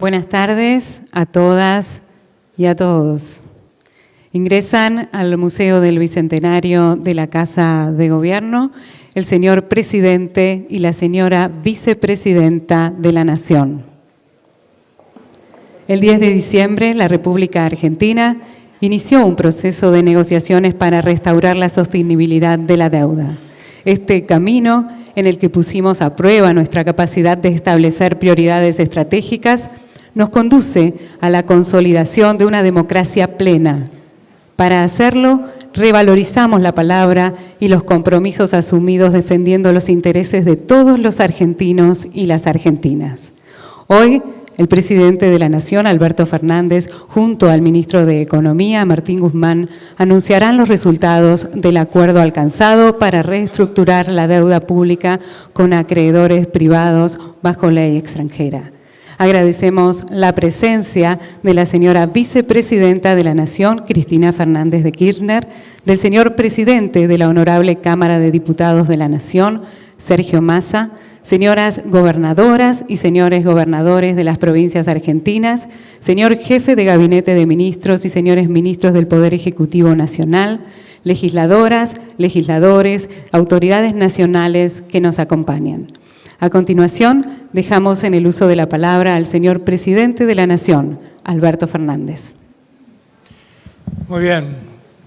Buenas tardes a todas y a todos. Ingresan al Museo del Bicentenario de la Casa de Gobierno el señor Presidente y la señora Vicepresidenta de la Nación. El 10 de diciembre, la República Argentina inició un proceso de negociaciones para restaurar la sostenibilidad de la deuda. Este camino, en el que pusimos a prueba nuestra capacidad de establecer prioridades estratégicas, nos conduce a la consolidación de una democracia plena. Para hacerlo, revalorizamos la palabra y los compromisos asumidos defendiendo los intereses de todos los argentinos y las argentinas. Hoy, el presidente de la Nación, Alberto Fernández, junto al ministro de Economía, Martín Guzmán, anunciarán los resultados del acuerdo alcanzado para reestructurar la deuda pública con acreedores privados bajo ley extranjera. Agradecemos la presencia de la señora Vicepresidenta de la Nación, Cristina Fernández de Kirchner, del señor Presidente de la Honorable Cámara de Diputados de la Nación, Sergio Massa, señoras gobernadoras y señores gobernadores de las provincias argentinas, señor Jefe de Gabinete de Ministros y señores ministros del Poder Ejecutivo Nacional, legisladoras, legisladores, autoridades nacionales que nos acompañan. A continuación, dejamos en el uso de la palabra al señor Presidente de la Nación, Alberto Fernández. Muy bien.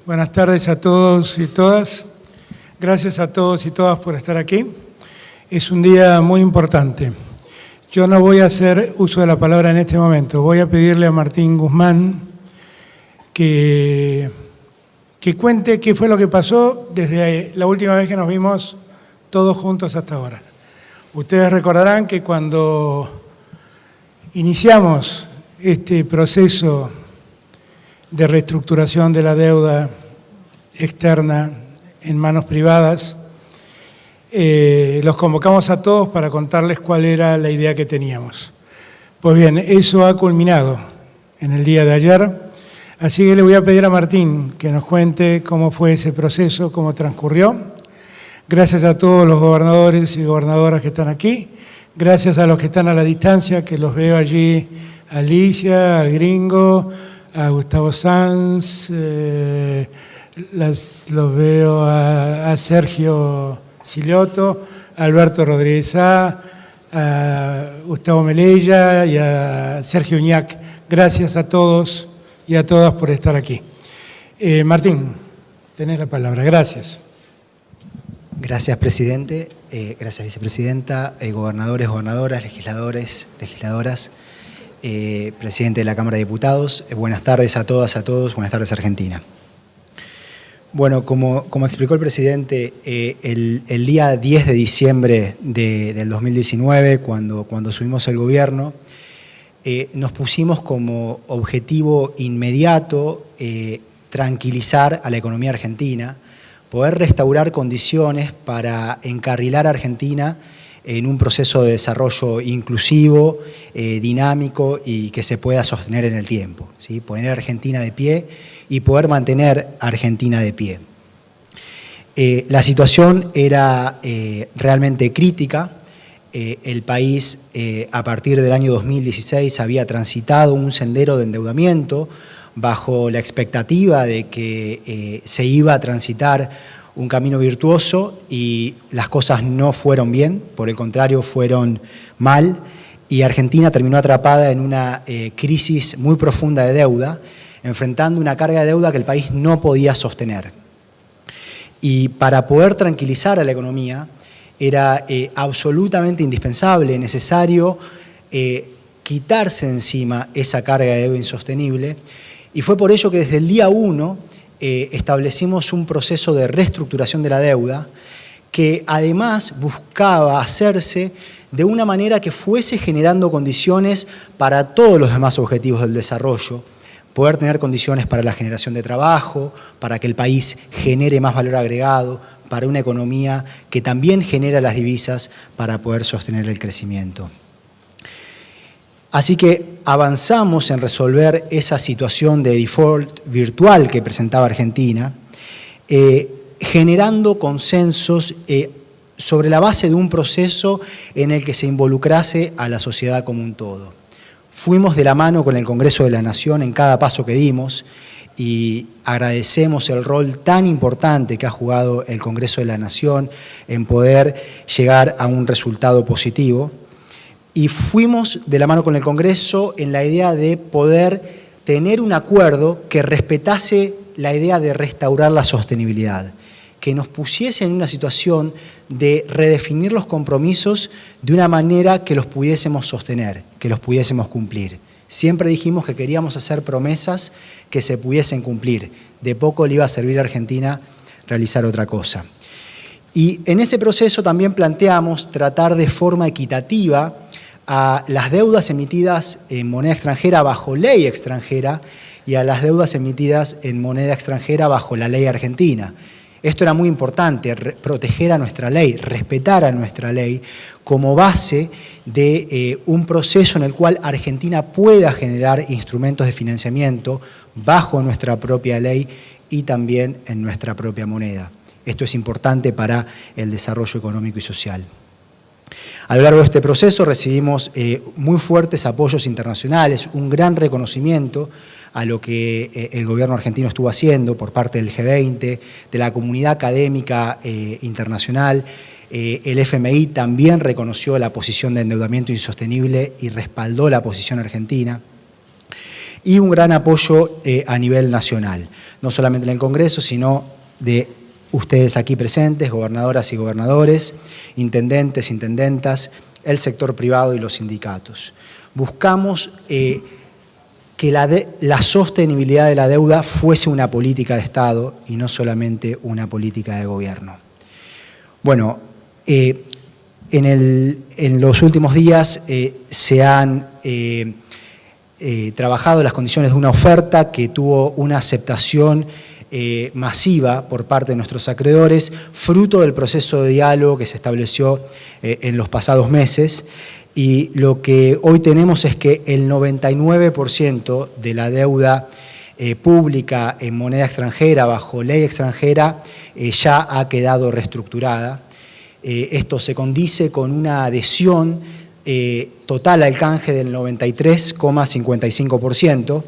Buenas tardes a todos y todas. Gracias a todos y todas por estar aquí. Es un día muy importante. Yo no voy a hacer uso de la palabra en este momento. Voy a pedirle a Martín Guzmán que cuente qué fue lo que pasó desde la última vez que nos vimos todos juntos hasta ahora. Ustedes recordarán que cuando iniciamos este proceso de reestructuración de la deuda externa en manos privadas, los convocamos a todos para contarles cuál era la idea que teníamos. Pues bien, eso ha culminado en el día de ayer, así que le voy a pedir a Martín que nos cuente cómo fue ese proceso, cómo transcurrió. Gracias a todos los gobernadores y gobernadoras que están aquí, gracias a los que están a la distancia, que los veo allí, a Alicia, al Gringo, a Gustavo Sanz, los veo a Sergio Silioto, a Alberto Rodríguez A Gustavo Melella y a Sergio Uñac. Gracias a todos y a todas por estar aquí. Martín, tenés la palabra. Gracias. Gracias, presidente. Gracias, vicepresidenta, gobernadores, gobernadoras, legisladores, legisladoras, presidente de la Cámara de Diputados. Buenas tardes a todas, a todos. Buenas tardes, Argentina. Bueno, como explicó el presidente, el día 10 de diciembre del 2019, cuando asumimos el gobierno, nos pusimos como objetivo inmediato tranquilizar a la economía argentina, poder restaurar condiciones para encarrilar a Argentina en un proceso de desarrollo inclusivo, dinámico y que se pueda sostener en el tiempo, ¿sí? Poner a Argentina de pie y poder mantener a Argentina de pie. La situación era realmente crítica. El país, a partir del año 2016, había transitado un sendero de endeudamiento bajo la expectativa de que se iba a transitar un camino virtuoso y las cosas no fueron bien, por el contrario, fueron mal, y Argentina terminó atrapada en una crisis muy profunda de deuda, enfrentando una carga de deuda que el país no podía sostener. Y para poder tranquilizar a la economía era absolutamente indispensable, necesario, quitarse encima esa carga de deuda insostenible, y fue por ello que desde el día 1 establecimos un proceso de reestructuración de la deuda que además buscaba hacerse de una manera que fuese generando condiciones para todos los demás objetivos del desarrollo, poder tener condiciones para la generación de trabajo, para que el país genere más valor agregado, para una economía que también genera las divisas para poder sostener el crecimiento. Así que avanzamos en resolver esa situación de default virtual que presentaba Argentina, generando consensos sobre la base de un proceso en el que se involucrase a la sociedad como un todo. Fuimos de la mano con el Congreso de la Nación en cada paso que dimos y agradecemos el rol tan importante que ha jugado el Congreso de la Nación en poder llegar a un resultado positivo. Y fuimos de la mano con el Congreso en la idea de poder tener un acuerdo que respetase la idea de restaurar la sostenibilidad, que nos pusiese en una situación de redefinir los compromisos de una manera que los pudiésemos sostener, que los pudiésemos cumplir. Siempre dijimos que queríamos hacer promesas que se pudiesen cumplir. De poco le iba a servir a Argentina realizar otra cosa. Y en ese proceso también planteamos tratar de forma equitativa a las deudas emitidas en moneda extranjera bajo ley extranjera y a las deudas emitidas en moneda extranjera bajo la ley argentina. Esto era muy importante, proteger a nuestra ley, respetar a nuestra ley como base de un proceso en el cual Argentina pueda generar instrumentos de financiamiento bajo nuestra propia ley y también en nuestra propia moneda. Esto es importante para el desarrollo económico y social. A lo largo de este proceso recibimos muy fuertes apoyos internacionales, un gran reconocimiento a lo que el gobierno argentino estuvo haciendo por parte del G20, de la comunidad académica internacional. El FMI también reconoció la posición de endeudamiento insostenible y respaldó la posición argentina. Y un gran apoyo a nivel nacional, no solamente en el Congreso, sino de ustedes aquí presentes, gobernadoras y gobernadores, intendentes, intendentas, el sector privado y los sindicatos. Buscamos que la sostenibilidad de la deuda fuese una política de Estado y no solamente una política de gobierno. Bueno, en los últimos días se han trabajado las condiciones de una oferta que tuvo una aceptación masiva por parte de nuestros acreedores, fruto del proceso de diálogo que se estableció en los pasados meses, y lo que hoy tenemos es que el 99% de la deuda pública en moneda extranjera, bajo ley extranjera, ya ha quedado reestructurada. Esto se condice con una adhesión total al canje del 93,55%,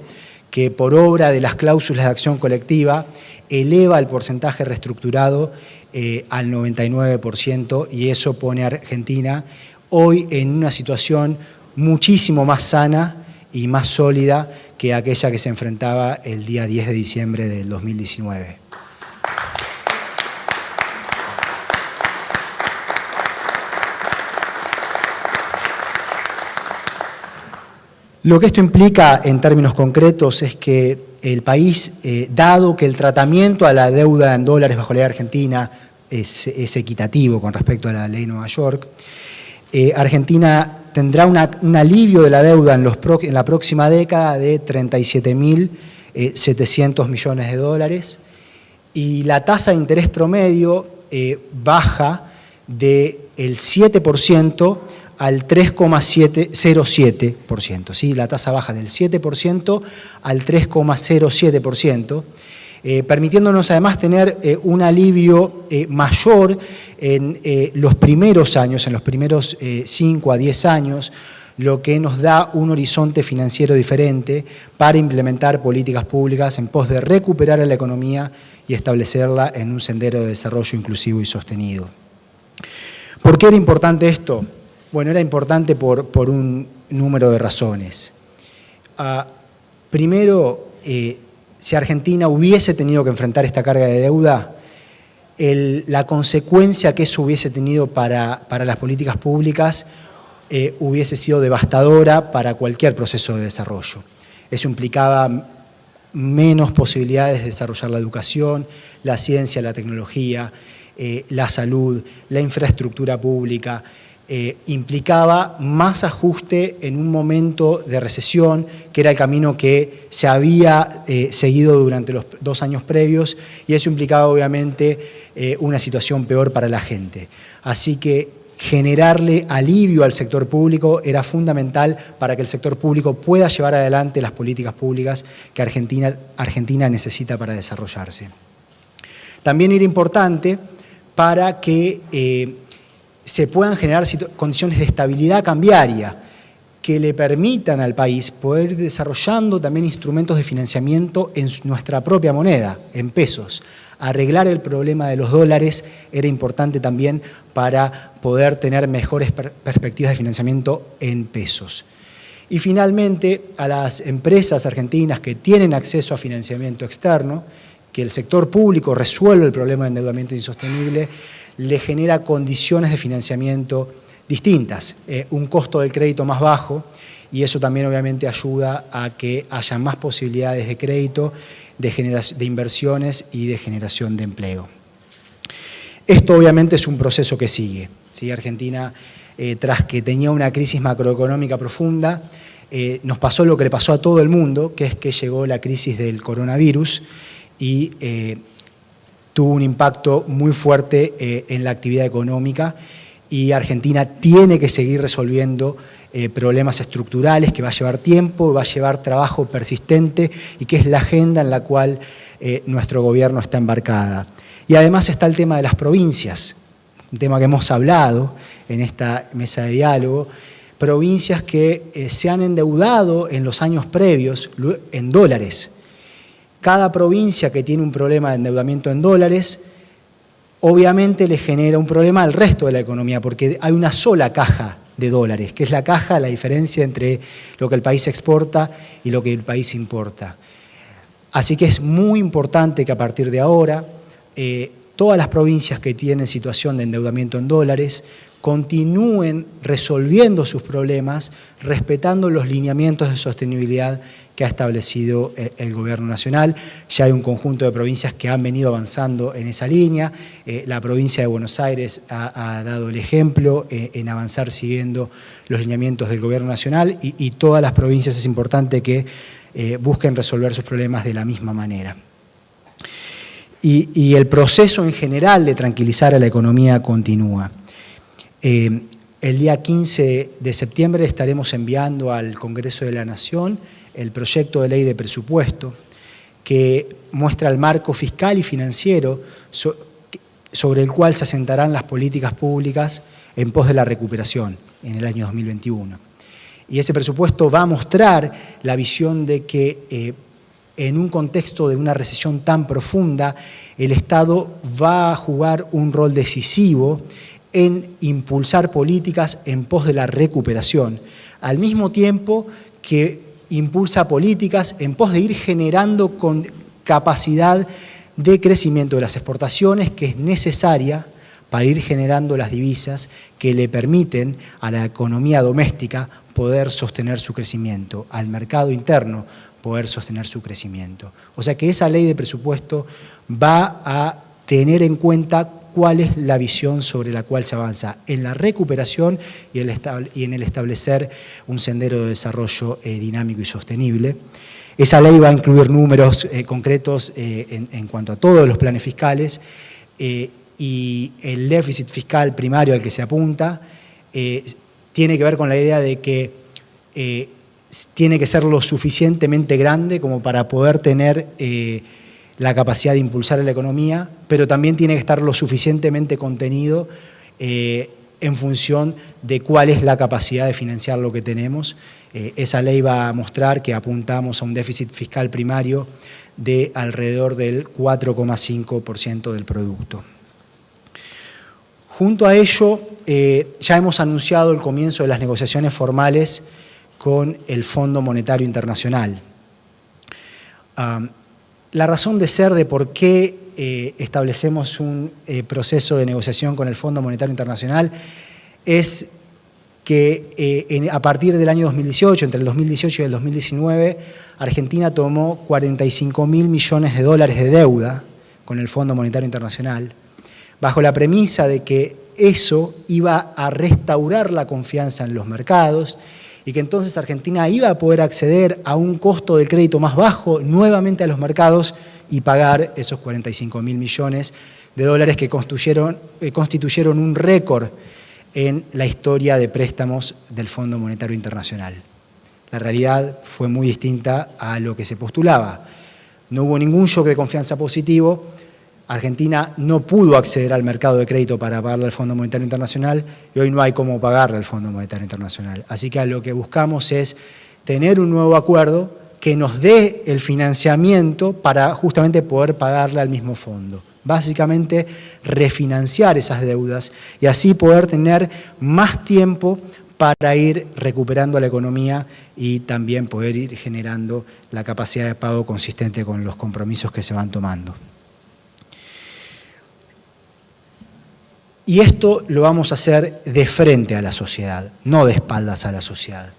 que por obra de las cláusulas de acción colectiva eleva el porcentaje reestructurado al 99%, y eso pone a Argentina hoy en una situación muchísimo más sana y más sólida que aquella que se enfrentaba el día 10 de diciembre del 2019. Lo que esto implica en términos concretos es que el país, dado que el tratamiento a la deuda en dólares bajo ley argentina es equitativo con respecto a la ley Nueva York, Argentina tendrá un alivio de la deuda en la próxima década de 37.700 millones de dólares, y la tasa de interés promedio baja del 7% al 3,07%. ¿Sí? La tasa baja del 7% al 3,07%, permitiéndonos además tener un alivio mayor en los primeros años, en los primeros 5 a 10 años, lo que nos da un horizonte financiero diferente para implementar políticas públicas en pos de recuperar a la economía y establecerla en un sendero de desarrollo inclusivo y sostenido. ¿Por qué era importante esto? Bueno, era importante por un número de razones. Primero, si Argentina hubiese tenido que enfrentar esta carga de deuda, la consecuencia que eso hubiese tenido para las políticas públicas hubiese sido devastadora para cualquier proceso de desarrollo. Eso implicaba menos posibilidades de desarrollar la educación, la ciencia, la tecnología, la salud, la infraestructura pública. Implicaba más ajuste en un momento de recesión, que era el camino que se había seguido durante los 2 años previos, y eso implicaba obviamente una situación peor para la gente. Así que generarle alivio al sector público era fundamental para que el sector público pueda llevar adelante las políticas públicas que Argentina necesita para desarrollarse. También era importante para que se puedan generar condiciones de estabilidad cambiaria, que le permitan al país poder ir desarrollando también instrumentos de financiamiento en nuestra propia moneda, en pesos. Arreglar el problema de los dólares era importante también para poder tener mejores perspectivas de financiamiento en pesos. Y finalmente, a las empresas argentinas que tienen acceso a financiamiento externo, que el sector público resuelve el problema de endeudamiento insostenible, le genera condiciones de financiamiento distintas, un costo del crédito más bajo, y eso también obviamente ayuda a que haya más posibilidades de crédito, de inversiones y de generación de empleo. Esto obviamente es un proceso que sigue. ¿Sí? Argentina, tras que tenía una crisis macroeconómica profunda, nos pasó lo que le pasó a todo el mundo, que es que llegó la crisis del coronavirus y tuvo un impacto muy fuerte en la actividad económica, y Argentina tiene que seguir resolviendo problemas estructurales que va a llevar tiempo, va a llevar trabajo persistente, y que es la agenda en la cual nuestro gobierno está embarcada. Y además está el tema de las provincias, un tema que hemos hablado en esta mesa de diálogo, provincias que se han endeudado en los años previos en dólares. Cada provincia que tiene un problema de endeudamiento en dólares, obviamente le genera un problema al resto de la economía, porque hay una sola caja de dólares, que es la caja, la diferencia entre lo que el país exporta y lo que el país importa. Así que es muy importante que a partir de ahora todas las provincias que tienen situación de endeudamiento en dólares continúen resolviendo sus problemas, respetando los lineamientos de sostenibilidad que ha establecido el Gobierno Nacional. Ya hay un conjunto de provincias que han venido avanzando en esa línea. La provincia de Buenos Aires ha dado el ejemplo en avanzar siguiendo los lineamientos del Gobierno Nacional, y todas las provincias es importante que busquen resolver sus problemas de la misma manera. Y el proceso en general de tranquilizar a la economía continúa. El día 15 de septiembre estaremos enviando al Congreso de la Nación el proyecto de ley de presupuesto que muestra el marco fiscal y financiero sobre el cual se asentarán las políticas públicas en pos de la recuperación en el año 2021. Y ese presupuesto va a mostrar la visión de que en un contexto de una recesión tan profunda, el Estado va a jugar un rol decisivo en impulsar políticas en pos de la recuperación, al mismo tiempo que impulsa políticas en pos de ir generando con capacidad de crecimiento de las exportaciones, que es necesaria para ir generando las divisas que le permiten a la economía doméstica poder sostener su crecimiento, al mercado interno poder sostener su crecimiento. O sea que esa ley de presupuesto va a tener en cuenta cuál es la visión sobre la cual se avanza en la recuperación y en el establecer un sendero de desarrollo dinámico y sostenible. Esa ley va a incluir números concretos en cuanto a todos los planes fiscales, y el déficit fiscal primario al que se apunta tiene que ver con la idea de que tiene que ser lo suficientemente grande como para poder tener la capacidad de impulsar a la economía, pero también tiene que estar lo suficientemente contenido en función de cuál es la capacidad de financiar lo que tenemos. Esa ley va a mostrar que apuntamos a un déficit fiscal primario de alrededor del 4,5% del producto. Junto a ello, ya hemos anunciado el comienzo de las negociaciones formales con el Fondo Monetario Internacional. La razón de ser de por qué establecemos un proceso de negociación con el Fondo Monetario Internacional es que a partir del año 2018, entre el 2018 y el 2019, Argentina tomó 45.000 millones de dólares de deuda con el Fondo Monetario Internacional, bajo la premisa de que eso iba a restaurar la confianza en los mercados y que entonces Argentina iba a poder acceder a un costo del crédito más bajo nuevamente a los mercados y pagar esos 45.000 millones de dólares que constituyeron un récord en la historia de préstamos del Fondo Monetario Internacional. La realidad fue muy distinta a lo que se postulaba. No hubo ningún shock de confianza positivo, Argentina no pudo acceder al mercado de crédito para pagarle al Fondo Monetario Internacional y hoy no hay cómo pagarle al Fondo Monetario Internacional. Así que lo que buscamos es tener un nuevo acuerdo que nos dé el financiamiento para justamente poder pagarle al mismo fondo. Básicamente refinanciar esas deudas y así poder tener más tiempo para ir recuperando la economía y también poder ir generando la capacidad de pago consistente con los compromisos que se van tomando. Y esto lo vamos a hacer de frente a la sociedad, no de espaldas a la sociedad.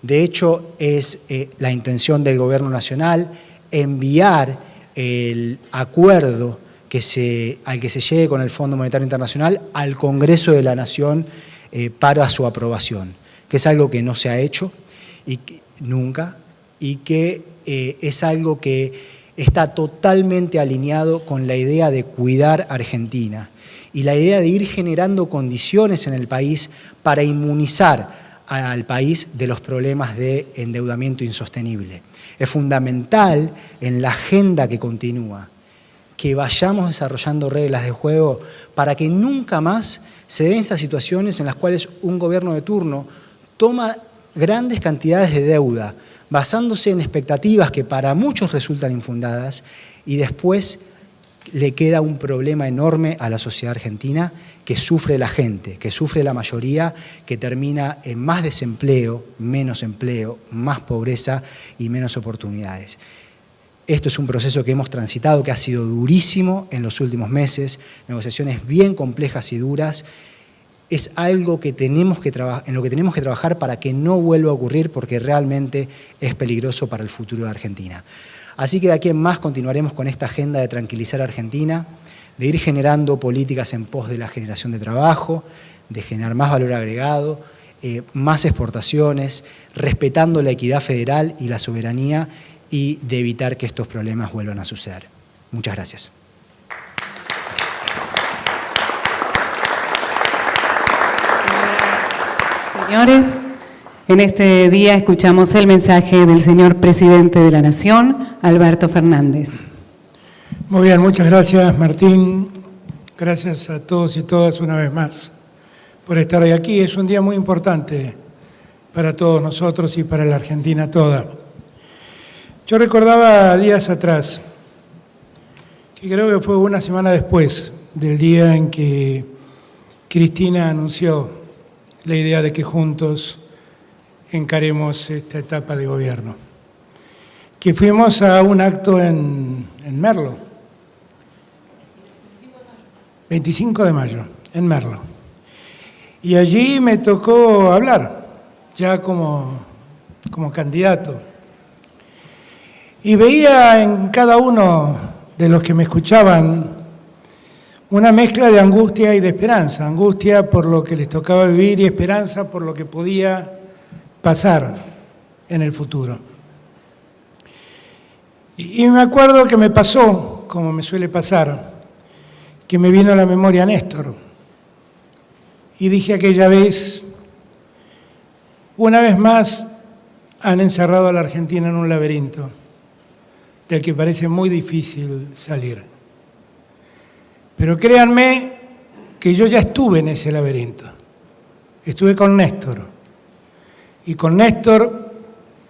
De hecho, es la intención del Gobierno Nacional enviar el acuerdo al que se llegue con el Fondo Monetario Internacional al Congreso de la Nación para su aprobación, que es algo que no se ha hecho nunca y que es algo que está totalmente alineado con la idea de cuidar a Argentina y la idea de ir generando condiciones en el país para inmunizar al país de los problemas de endeudamiento insostenible. Es fundamental en la agenda que continúa que vayamos desarrollando reglas de juego para que nunca más se den estas situaciones en las cuales un gobierno de turno toma grandes cantidades de deuda basándose en expectativas que para muchos resultan infundadas y después le queda un problema enorme a la sociedad argentina que sufre la gente, que sufre la mayoría, que termina en más desempleo, más pobreza y menos oportunidades. Esto es un proceso que hemos transitado, que ha sido durísimo en los últimos meses, negociaciones bien complejas y duras. Es algo que en lo que tenemos que trabajar para que no vuelva a ocurrir porque realmente es peligroso para el futuro de Argentina. Así que de aquí en más continuaremos con esta agenda de tranquilizar a Argentina, de ir generando políticas en pos de la generación de trabajo, de generar más valor agregado, más exportaciones, respetando la equidad federal y la soberanía y de evitar que estos problemas vuelvan a suceder. Muchas gracias. Señores, en este día escuchamos el mensaje del señor Presidente de la Nación, Alberto Fernández. Muy bien, muchas gracias, Martín. Gracias a todos y todas una vez más por estar hoy aquí. Es un día muy importante para todos nosotros y para la Argentina toda. Yo recordaba días atrás, que creo que fue una semana después del día en que Cristina anunció la idea de que juntos encaremos esta etapa de gobierno, que fuimos a un acto en Merlo, 25 de mayo, en Merlo. Y allí me tocó hablar, ya como candidato. Y veía en cada uno de los que me escuchaban una mezcla de angustia y de esperanza. Angustia por lo que les tocaba vivir y esperanza por lo que podía pasar en el futuro. Y me acuerdo que me pasó, como me suele pasar, que me vino a la memoria Néstor. Y dije aquella vez, una vez más han encerrado a la Argentina en un laberinto del que parece muy difícil salir. Pero créanme que yo ya estuve en ese laberinto. Estuve con Néstor. Y con Néstor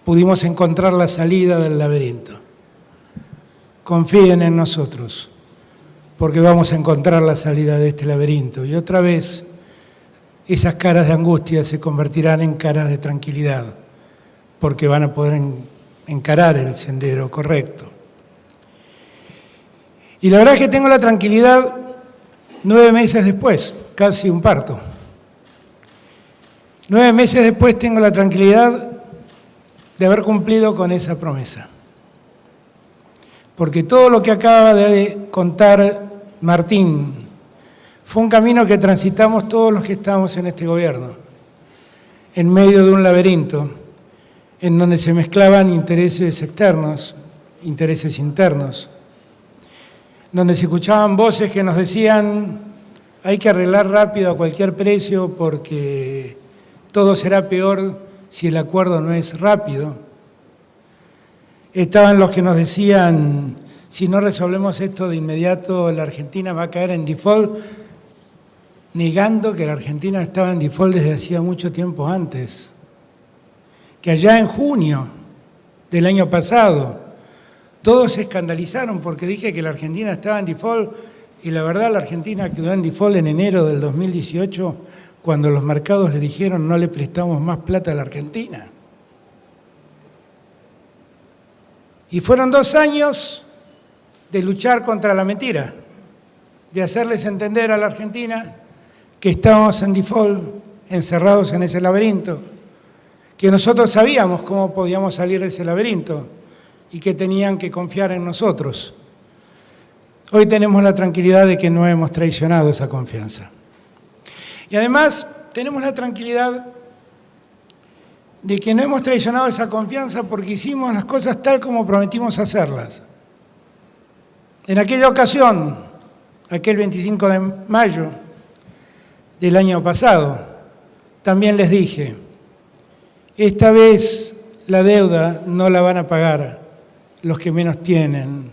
pudimos encontrar la salida del laberinto. Confíen en nosotros, porque vamos a encontrar la salida de este laberinto. Y otra vez, esas caras de angustia se convertirán en caras de tranquilidad, porque van a poder encarar el sendero correcto. Y la verdad es que tengo la tranquilidad 9 meses después, casi un parto. 9 meses después tengo la tranquilidad de haber cumplido con esa promesa. Porque todo lo que acaba de contar Martín fue un camino que transitamos todos los que estamos en este gobierno, en medio de un laberinto en donde se mezclaban intereses externos, intereses internos, donde se escuchaban voces que nos decían hay que arreglar rápido a cualquier precio porque todo será peor si el acuerdo no es rápido. Estaban los que nos decían si no resolvemos esto de inmediato, la Argentina va a caer en default, negando que la Argentina estaba en default desde hacía mucho tiempo antes. Que allá en junio del año pasado, todos se escandalizaron porque dije que la Argentina estaba en default y la verdad la Argentina quedó en default en enero del 2018 cuando los mercados le dijeron no le prestamos más plata a la Argentina. Y fueron 2 años de luchar contra la mentira, de hacerles entender a la Argentina que estábamos en default, encerrados en ese laberinto, que nosotros sabíamos cómo podíamos salir de ese laberinto y que tenían que confiar en nosotros. Hoy tenemos la tranquilidad de que no hemos traicionado esa confianza. Y además tenemos la tranquilidad de que no hemos traicionado esa confianza porque hicimos las cosas tal como prometimos hacerlas. En aquella ocasión, aquel 25 de mayo del año pasado, también les dije, esta vez la deuda no la van a pagar los que menos tienen,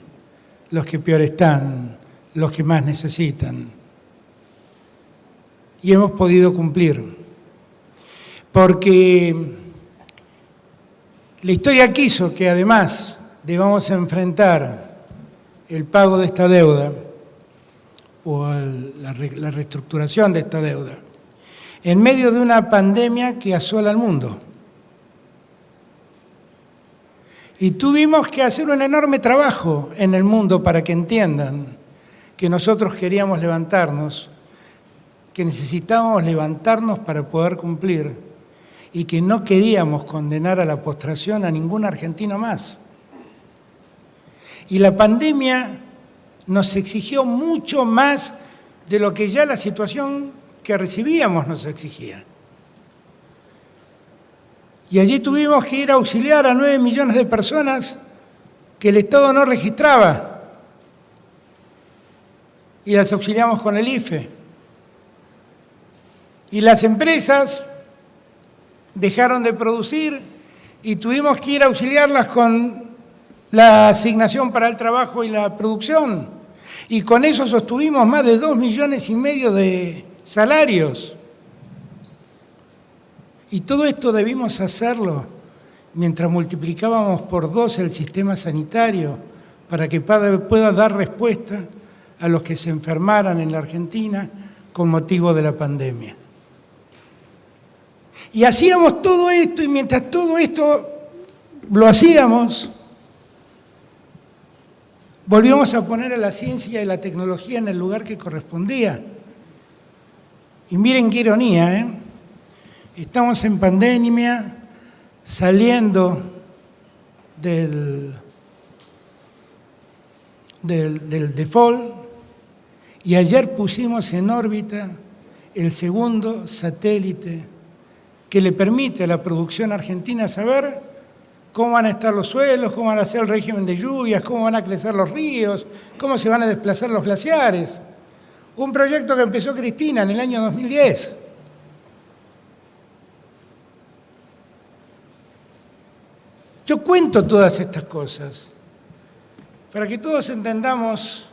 los que peor están, los que más necesitan. Y hemos podido cumplir, porque la historia quiso que además debamos enfrentar el pago de esta deuda o la reestructuración de esta deuda en medio de una pandemia que asola al mundo. Y tuvimos que hacer un enorme trabajo en el mundo para que entiendan que nosotros queríamos levantarnos, que necesitábamos levantarnos para poder cumplir y que no queríamos condenar a la postración a ningún argentino más. Y la pandemia nos exigió mucho más de lo que ya la situación que recibíamos nos exigía. Y allí tuvimos que ir a auxiliar a 9 millones de personas que el Estado no registraba. Y las auxiliamos con el IFE. Y las empresas dejaron de producir y tuvimos que ir a auxiliarlas con la asignación para el trabajo y la producción. Y con eso sostuvimos más de 2,5 millones de salarios. Y todo esto debimos hacerlo mientras multiplicábamos por 2 el sistema sanitario para que pueda dar respuesta a los que se enfermaran en la Argentina con motivo de la pandemia. Y hacíamos todo esto, y mientras todo esto lo hacíamos, volvíamos a poner a la ciencia y la tecnología en el lugar que correspondía. Y miren qué ironía, ¿eh? Estamos en pandemia, saliendo del default, y ayer pusimos en órbita el segundo satélite que le permite a la producción argentina saber cómo van a estar los suelos, cómo van a ser el régimen de lluvias, cómo van a crecer los ríos, cómo se van a desplazar los glaciares. Un proyecto que empezó Cristina en el año 2010. Yo cuento todas estas cosas para que todos entendamos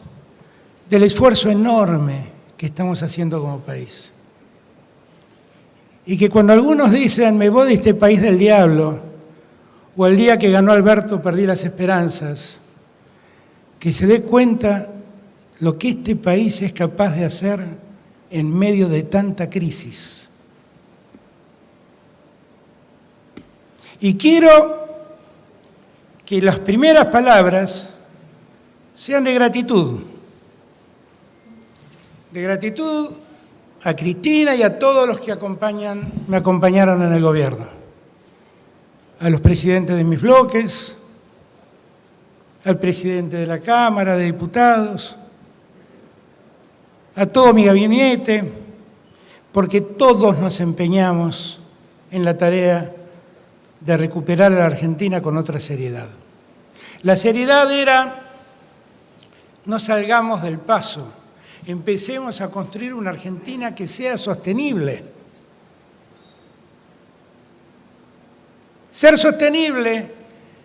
del esfuerzo enorme que estamos haciendo como país. Y que cuando algunos dicen, me voy de este país del diablo, o el día que ganó Alberto perdí las esperanzas, que se dé cuenta lo que este país es capaz de hacer en medio de tanta crisis. Y quiero que las primeras palabras sean de gratitud. De gratitud a Cristina y a todos los que me acompañaron en el gobierno. A los presidentes de mis bloques, al presidente de la Cámara de Diputados, a todo mi gabinete, porque todos nos empeñamos en la tarea de recuperar a la Argentina con otra seriedad. La seriedad era, no salgamos del paso, empecemos a construir una Argentina que sea sostenible. Ser sostenible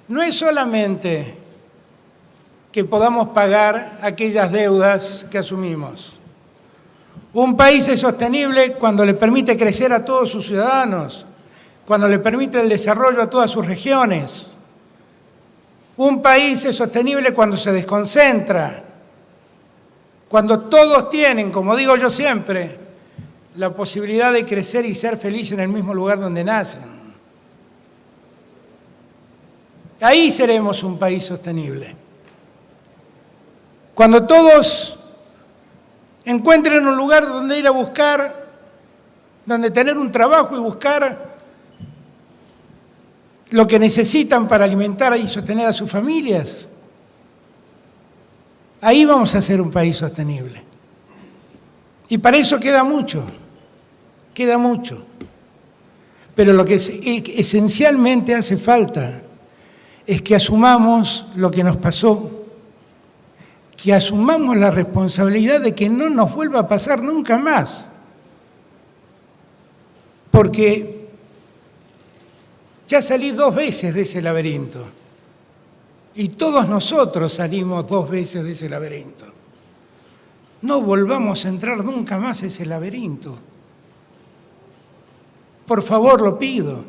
no es solamente que podamos pagar aquellas deudas que asumimos. Un país es sostenible cuando le permite crecer a todos sus ciudadanos, cuando le permite el desarrollo a todas sus regiones. Un país es sostenible cuando se desconcentra, cuando todos tienen, como digo yo siempre, la posibilidad de crecer y ser feliz en el mismo lugar donde nacen. Ahí seremos un país sostenible. Cuando todos encuentren un lugar donde ir a buscar, donde tener un trabajo y buscar lo que necesitan para alimentar y sostener a sus familias, ahí vamos a ser un país sostenible. Y para eso queda mucho. Pero lo que esencialmente hace falta es que asumamos lo que nos pasó, que asumamos la responsabilidad de que no nos vuelva a pasar nunca más. Porque ya salí 2 veces de ese laberinto. Y todos nosotros salimos 2 veces de ese laberinto. No volvamos a entrar nunca más a ese laberinto. Por favor, lo pido.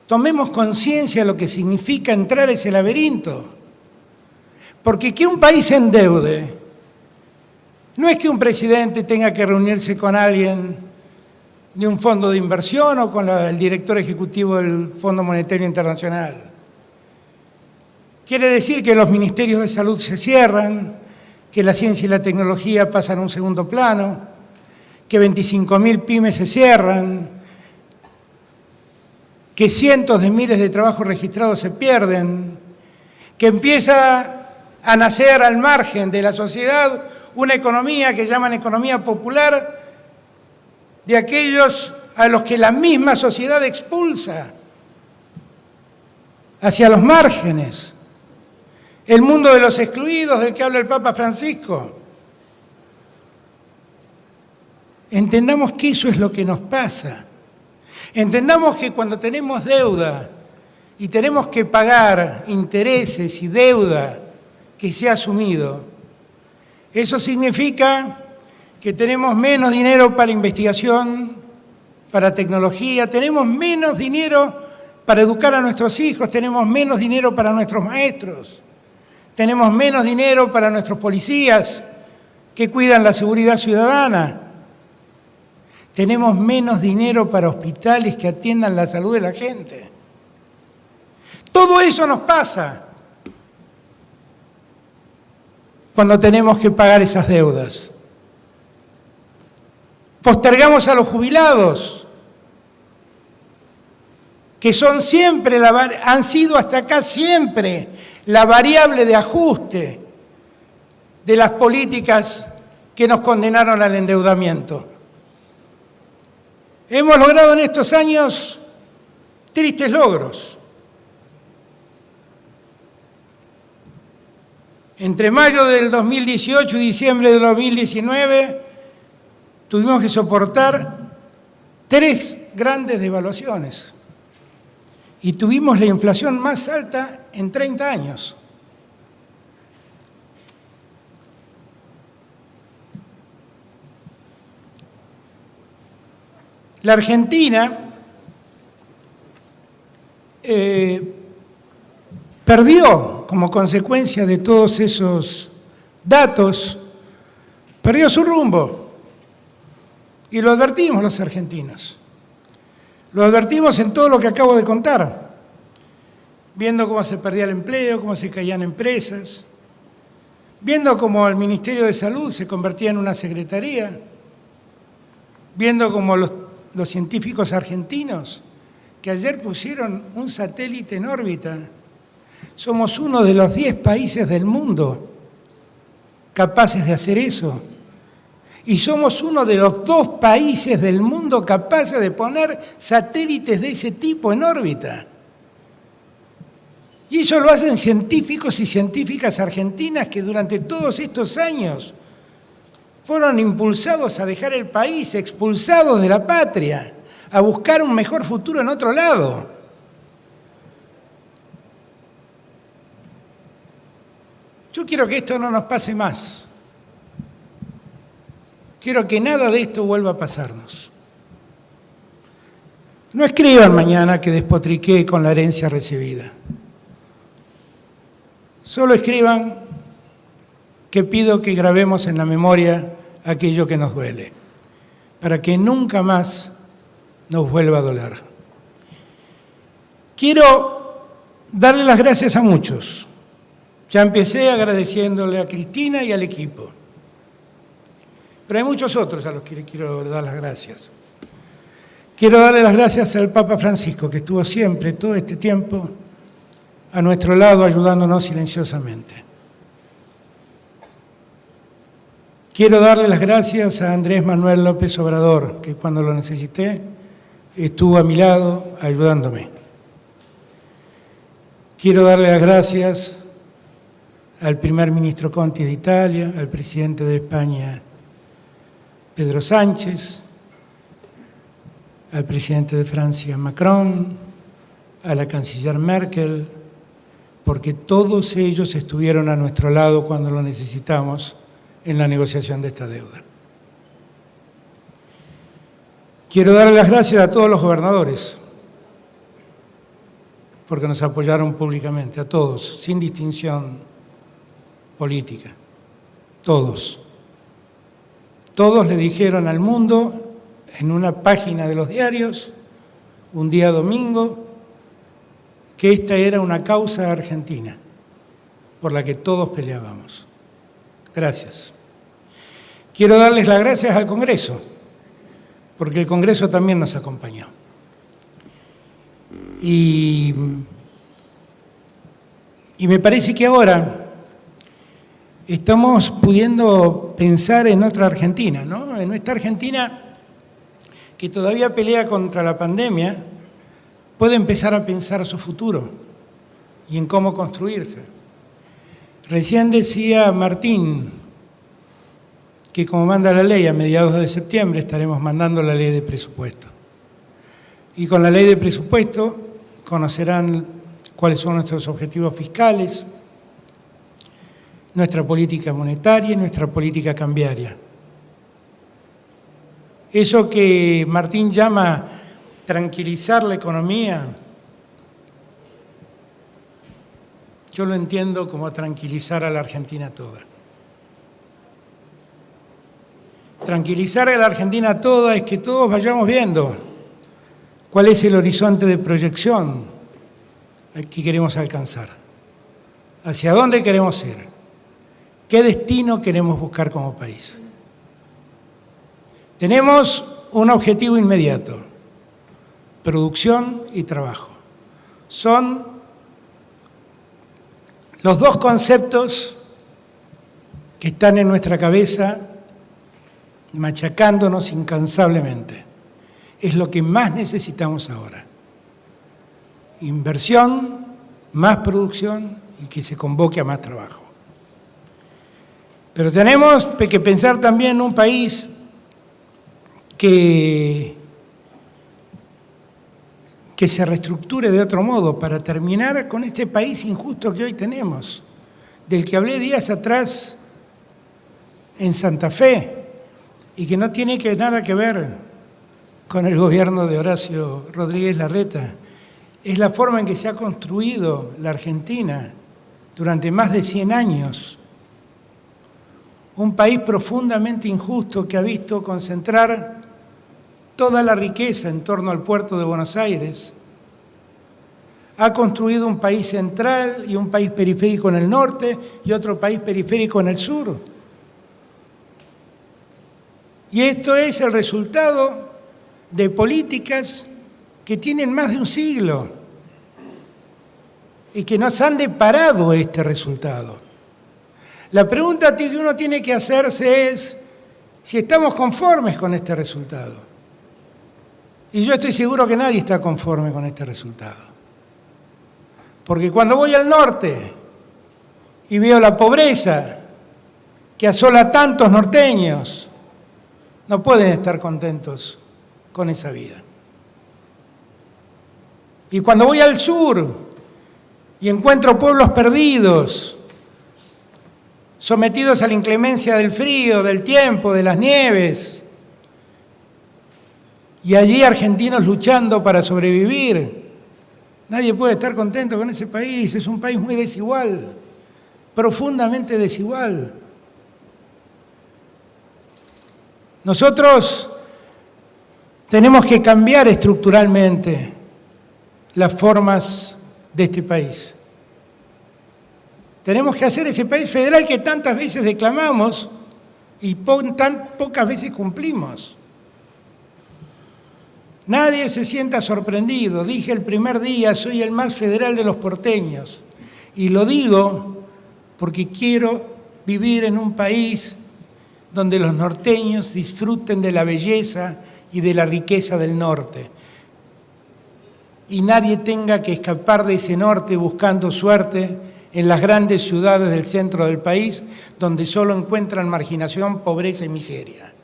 Tomemos conciencia de lo que significa entrar a ese laberinto. Porque que un país se endeude no es que un presidente tenga que reunirse con alguien de un fondo de inversión o con el director ejecutivo del Fondo Monetario Internacional. Quiere decir que los ministerios de salud se cierran, que la ciencia y la tecnología pasan a un segundo plano, que 25.000 pymes se cierran, que cientos de miles de trabajos registrados se pierden, que empieza a nacer al margen de la sociedad una economía que llaman economía popular, de aquellos a los que la misma sociedad expulsa hacia los márgenes. El mundo de los excluidos del que habla el Papa Francisco. Entendamos que eso es lo que nos pasa. Entendamos que cuando tenemos deuda y tenemos que pagar intereses y deuda que se ha asumido, eso significa que tenemos menos dinero para investigación, para tecnología, tenemos menos dinero para educar a nuestros hijos, tenemos menos dinero para nuestros maestros, tenemos menos dinero para nuestros policías que cuidan la seguridad ciudadana, tenemos menos dinero para hospitales que atiendan la salud de la gente. Todo eso nos pasa cuando tenemos que pagar esas deudas. Postergamos a los jubilados, que son siempre han sido hasta acá siempre la variable de ajuste de las políticas que nos condenaron al endeudamiento. Hemos logrado en estos años tristes logros. Entre mayo del 2018 y diciembre del 2019 tuvimos que soportar 3 grandes devaluaciones y tuvimos la inflación más alta en 30 años. La Argentina perdió, como consecuencia de todos esos datos, perdió su rumbo. Y lo advertimos los argentinos. Lo advertimos en todo lo que acabo de contar, viendo cómo se perdía el empleo, cómo se caían empresas, viendo cómo el Ministerio de Salud se convertía en una secretaría, viendo cómo los científicos argentinos, que ayer pusieron un satélite en órbita, somos uno de los 10 países del mundo capaces de hacer eso. Y somos uno de los 2 países del mundo capaces de poner satélites de ese tipo en órbita. Y eso lo hacen científicos y científicas argentinas que durante todos estos años fueron impulsados a dejar el país, expulsados de la patria, a buscar un mejor futuro en otro lado. Yo quiero que esto no nos pase más. Quiero que nada de esto vuelva a pasarnos. No escriban mañana que despotriqué con la herencia recibida. Solo escriban que pido que grabemos en la memoria aquello que nos duele, para que nunca más nos vuelva a doler. Quiero darle las gracias a muchos. Ya empecé agradeciéndole a Cristina y al equipo. Pero hay muchos otros a los que le quiero dar las gracias. Quiero darle las gracias al Papa Francisco, que estuvo siempre, todo este tiempo, a nuestro lado, ayudándonos silenciosamente. Quiero darle las gracias a Andrés Manuel López Obrador, que cuando lo necesité estuvo a mi lado ayudándome. Quiero darle las gracias al primer ministro Conte de Italia, al presidente de España, Pedro Sánchez, al presidente de Francia, Macron, a la canciller Merkel, porque todos ellos estuvieron a nuestro lado cuando lo necesitamos en la negociación de esta deuda. Quiero darle las gracias a todos los gobernadores, porque nos apoyaron públicamente, a todos, sin distinción política, todos. Todos le dijeron al mundo, en una página de los diarios, un día domingo, que esta era una causa argentina, por la que todos peleábamos. Gracias. Quiero darles las gracias al Congreso, porque el Congreso también nos acompañó. Y me parece que ahora estamos pudiendo pensar en otra Argentina, ¿no? En esta Argentina que todavía pelea contra la pandemia, puede empezar a pensar su futuro y en cómo construirse. Recién decía Martín que como manda la ley, a mediados de septiembre estaremos mandando la ley de presupuesto. Y con la ley de presupuesto conocerán cuáles son nuestros objetivos fiscales, nuestra política monetaria y nuestra política cambiaria. Eso que Martín llama tranquilizar la economía, yo lo entiendo como tranquilizar a la Argentina toda. Tranquilizar a la Argentina toda es que todos vayamos viendo cuál es el horizonte de proyección que queremos alcanzar, hacia dónde queremos ir, qué destino queremos buscar como país. Tenemos un objetivo inmediato: producción y trabajo. Son los dos conceptos que están en nuestra cabeza machacándonos incansablemente. Es lo que más necesitamos ahora. Inversión, más producción y que se convoque a más trabajo. Pero tenemos que pensar también en un país que se reestructure de otro modo para terminar con este país injusto que hoy tenemos, del que hablé días atrás en Santa Fe y que no tiene nada que ver con el gobierno de Horacio Rodríguez Larreta. Es la forma en que se ha construido la Argentina durante más de 100 años. Un país profundamente injusto que ha visto concentrar toda la riqueza en torno al puerto de Buenos Aires. Ha construido un país central y un país periférico en el norte y otro país periférico en el sur. Y esto es el resultado de políticas que tienen más de un siglo y que nos han deparado este resultado. La pregunta que uno tiene que hacerse es si estamos conformes con este resultado. Y yo estoy seguro que nadie está conforme con este resultado. Porque cuando voy al norte y veo la pobreza que asola a tantos norteños, no pueden estar contentos con esa vida. Y cuando voy al sur y encuentro pueblos perdidos, sometidos a la inclemencia del frío, del tiempo, de las nieves. Y allí argentinos luchando para sobrevivir. Nadie puede estar contento con ese país, es un país muy desigual, profundamente desigual. Nosotros tenemos que cambiar estructuralmente las formas de este país. Tenemos que hacer ese país federal que tantas veces declamamos y tan pocas veces cumplimos. Nadie se sienta sorprendido. Dije el primer día, soy el más federal de los porteños. Y lo digo porque quiero vivir en un país donde los norteños disfruten de la belleza y de la riqueza del norte. Y nadie tenga que escapar de ese norte buscando suerte en las grandes ciudades del centro del país, donde solo encuentran marginación, pobreza y miseria.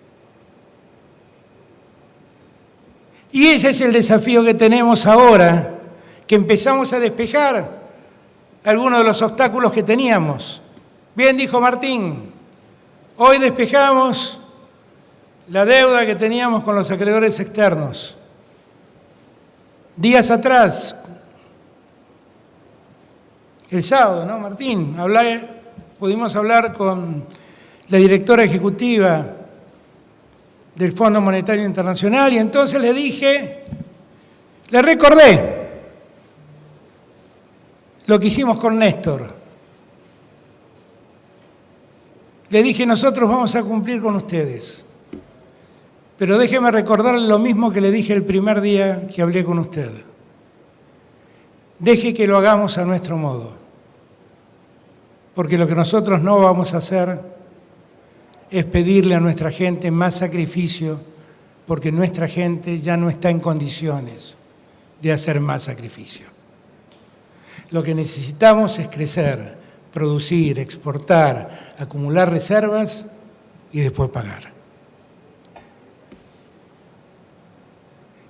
Y ese es el desafío que tenemos ahora, que empezamos a despejar algunos de los obstáculos que teníamos. Bien dijo Martín, hoy despejamos la deuda que teníamos con los acreedores externos. Días atrás, el sábado, ¿no, Martín? Pudimos hablar con la directora ejecutiva del Fondo Monetario Internacional y entonces le recordé lo que hicimos con Néstor. Le dije, nosotros vamos a cumplir con ustedes, pero déjeme recordarle lo mismo que le dije el primer día que hablé con usted. Deje que lo hagamos a nuestro modo, porque lo que nosotros no vamos a hacer es pedirle a nuestra gente más sacrificio, porque nuestra gente ya no está en condiciones de hacer más sacrificio. Lo que necesitamos es crecer, producir, exportar, acumular reservas y después pagar.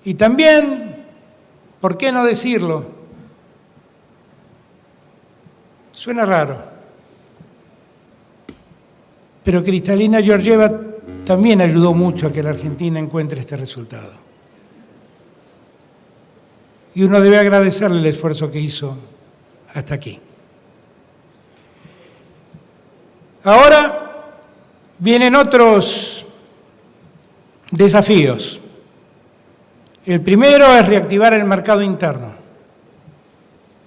Y también, ¿por qué no decirlo? Suena raro, pero Kristalina Georgieva también ayudó mucho a que la Argentina encuentre este resultado. Y uno debe agradecerle el esfuerzo que hizo hasta aquí. Ahora vienen otros desafíos. El primero es reactivar el mercado interno,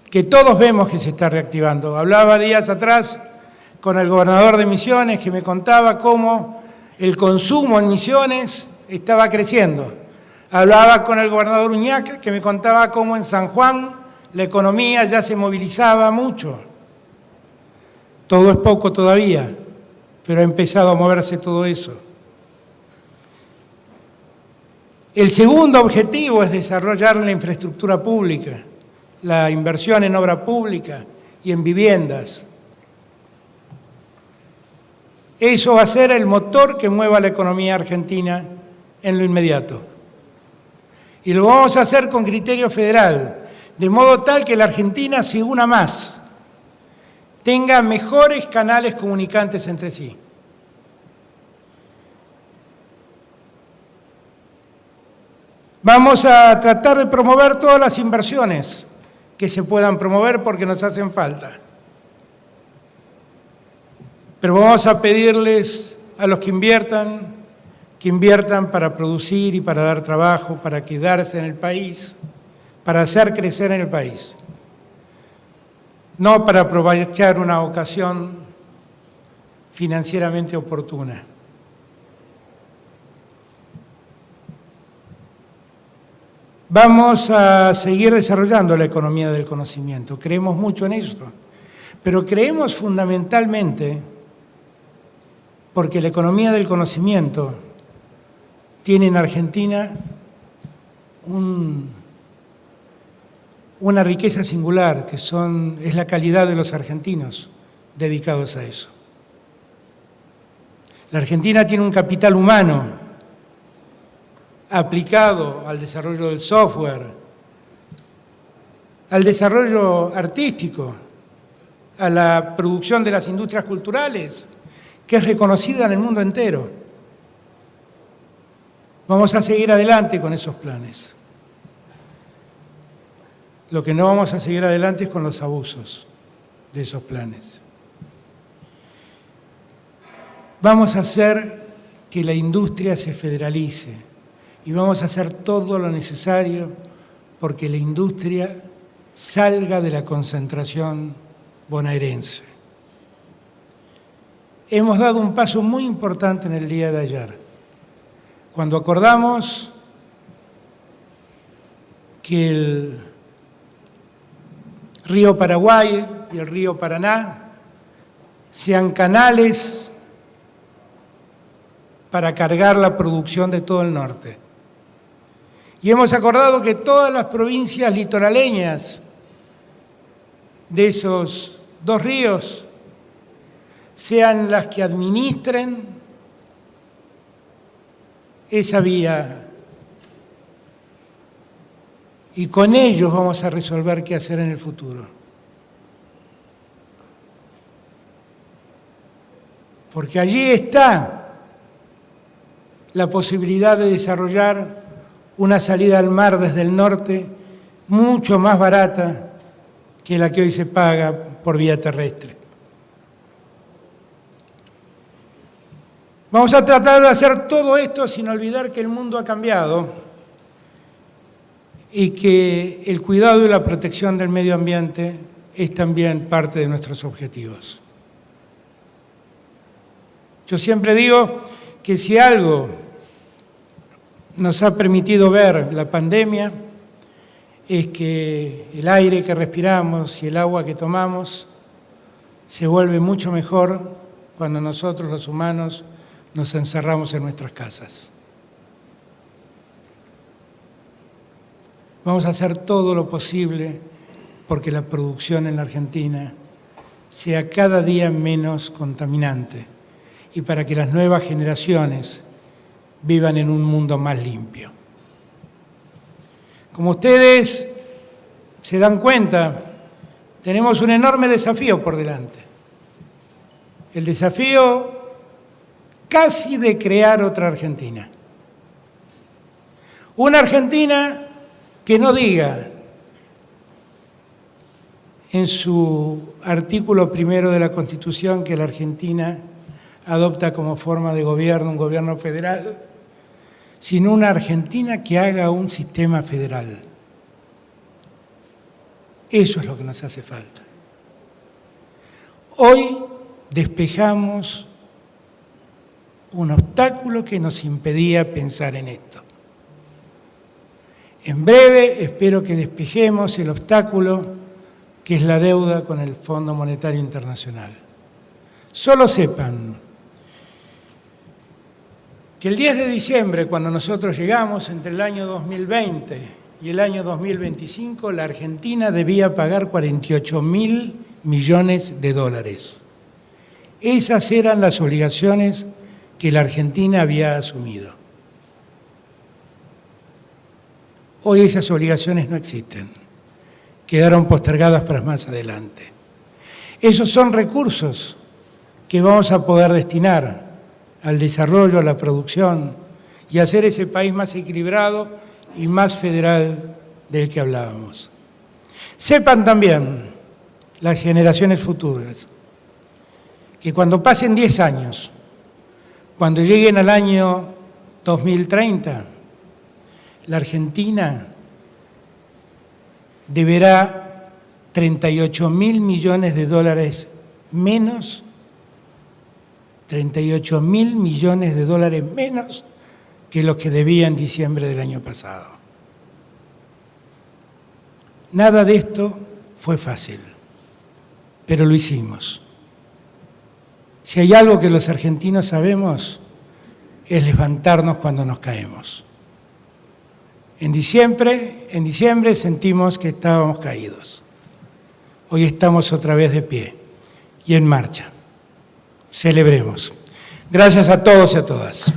que todos vemos que se está reactivando. Hablaba días atrás con el gobernador de Misiones, que me contaba cómo el consumo en Misiones estaba creciendo. Hablaba con el gobernador Uñac, que me contaba cómo en San Juan la economía ya se movilizaba mucho. Todo es poco todavía, pero ha empezado a moverse todo eso. El segundo objetivo es desarrollar la infraestructura pública, la inversión en obra pública y en viviendas. Eso va a ser el motor que mueva la economía argentina en lo inmediato. Y lo vamos a hacer con criterio federal, de modo tal que la Argentina se una más, tenga mejores canales comunicantes entre sí. Vamos a tratar de promover todas las inversiones que se puedan promover porque nos hacen falta. Pero vamos a pedirles a los que inviertan para producir y para dar trabajo, para quedarse en el país, para hacer crecer en el país. No para aprovechar una ocasión financieramente oportuna. Vamos a seguir desarrollando la economía del conocimiento. Creemos mucho en eso, pero creemos fundamentalmente porque la economía del conocimiento tiene en Argentina una riqueza singular, que es la calidad de los argentinos dedicados a eso. La Argentina tiene un capital humano aplicado al desarrollo del software, al desarrollo artístico, a la producción de las industrias culturales, que es reconocida en el mundo entero. Vamos a seguir adelante con esos planes. Lo que no vamos a seguir adelante es con los abusos de esos planes. Vamos a hacer que la industria se federalice y vamos a hacer todo lo necesario porque la industria salga de la concentración bonaerense. Hemos dado un paso muy importante en el día de ayer, cuando acordamos que el río Paraguay y el río Paraná sean canales para cargar la producción de todo el norte. Y hemos acordado que todas las provincias litoraleñas de esos dos ríos sean las que administren esa vía. Y con ellos vamos a resolver qué hacer en el futuro. Porque allí está la posibilidad de desarrollar una salida al mar desde el norte mucho más barata que la que hoy se paga por vía terrestre. Vamos a tratar de hacer todo esto sin olvidar que el mundo ha cambiado y que el cuidado y la protección del medio ambiente es también parte de nuestros objetivos. Yo siempre digo que si algo nos ha permitido ver la pandemia es que el aire que respiramos y el agua que tomamos se vuelve mucho mejor cuando nosotros los humanos nos encerramos en nuestras casas. Vamos a hacer todo lo posible porque la producción en la Argentina sea cada día menos contaminante y para que las nuevas generaciones vivan en un mundo más limpio. Como ustedes se dan cuenta, tenemos un enorme desafío por delante. El desafío casi de crear otra Argentina. Una Argentina que no diga en su artículo 1 de la Constitución que la Argentina adopta como forma de gobierno un gobierno federal, sino una Argentina que haga un sistema federal. Eso es lo que nos hace falta. Hoy despejamos un obstáculo que nos impedía pensar en esto. En breve espero que despejemos el obstáculo que es la deuda con el Fondo Monetario Internacional. Solo sepan que el 10 de diciembre, cuando nosotros llegamos, entre el año 2020 y el año 2025, la Argentina debía pagar 48.000 millones de dólares. Esas eran las obligaciones que la Argentina había asumido. Hoy esas obligaciones no existen, quedaron postergadas para más adelante. Esos son recursos que vamos a poder destinar al desarrollo, a la producción y a hacer ese país más equilibrado y más federal del que hablábamos. Sepan también las generaciones futuras que cuando pasen 10 años, cuando lleguen al año 2030, la Argentina deberá 38.000 millones de dólares menos, 38.000 millones de dólares menos que los que debía en diciembre del año pasado. Nada de esto fue fácil, pero lo hicimos. Si hay algo que los argentinos sabemos, es levantarnos cuando nos caemos. En diciembre sentimos que estábamos caídos. Hoy estamos otra vez de pie y en marcha. Celebremos. Gracias a todos y a todas.